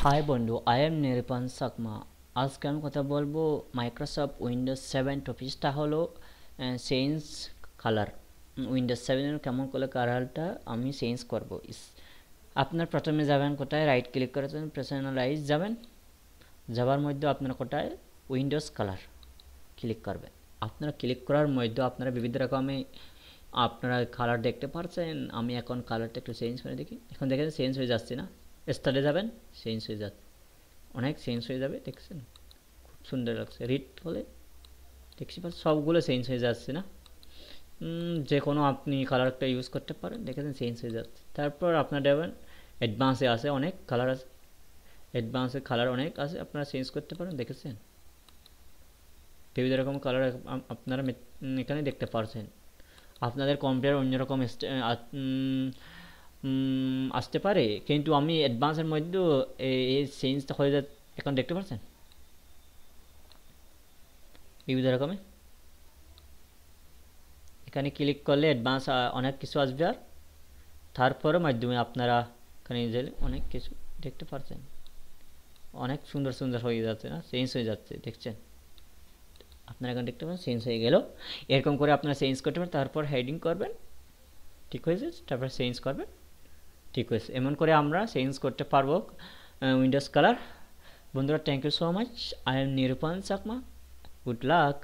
High বন্ধু, I am নিরূপণ সাকমা। আজকে আমি কথা বলবো মাইক্রোসফট উইন্ডোজ 7 টপিকটা হলো চেঞ্জ কালার। উইন্ডোজ 7 কেমন করে কালারটা আমি চেঞ্জ করব। আপনার প্রথমে যাবেন কোথায়, রাইট ক্লিক করে পার্সোনালাইজ যাবেন, যাওয়ার মধ্যে আপনারা কোথায় উইন্ডোজ কালার ক্লিক করবেন। আপনারা ক্লিক করার মধ্যে আপনারা বিবিধ রকমের আপনারা কালার দেখতে পাচ্ছেন। আমি এখন কালারটা একটু চেঞ্জ করে দেখি। এখন দেখেন চেঞ্জ হয়ে যাচ্ছে না? স্টার্টে যাবেন, চেঞ্জ হয়ে যাচ্ছে, অনেক চেঞ্জ হয়ে যাবে। দেখছেন খুব সুন্দর লাগছে। রিড হলে দেখছি সবগুলো চেঞ্জ হয়ে যাচ্ছে না? যে কোনো আপনি কালারটা ইউজ করতে পারেন। দেখেছেন চেঞ্জ হয়ে যাচ্ছে। তারপর আপনার দেবেন অ্যাডভান্সে আছে, অনেক কালার আছে, অ্যাডভান্সে কালার অনেক আছে, আপনারা চেঞ্জ করতে পারেন। দেখেছেন বিভিন্ন রকম কালার আপনারা এখানে দেখতে পারছেন। আপনাদের কম্পিউটার অন্যরকম আসতে পারে, কিন্তু আমি অ্যাডভান্সের মধ্যেও এই চেঞ্জটা হয়ে যায়। এখন দেখতে পাচ্ছেন বিভিন্ন রকমের। এখানে ক্লিক করলে অ্যাডভান্স অনেক কিছু আসবে, আর তারপরে মাধ্যমে আপনারা এখানে অনেক কিছু দেখতে পাচ্ছেন। অনেক সুন্দর সুন্দর হয়ে যাচ্ছে, না চেঞ্জ হয়ে যাচ্ছে, দেখছেন আপনারা এখন দেখতে পাচ্ছেন চেঞ্জ হয়ে গেল। এরকম করে আপনারা চেঞ্জ করতে পারেন। তারপর হেডিং করবেন, ঠিক হয়েছে, তারপর চেঞ্জ করবেন, ঠিক হয়েছে। এমন করে আমরা চেঞ্জ করতে পারবো উইন্ডোজ কালার। বন্ধুরা, thank you so much. I am Nirupan Chakma. Good luck.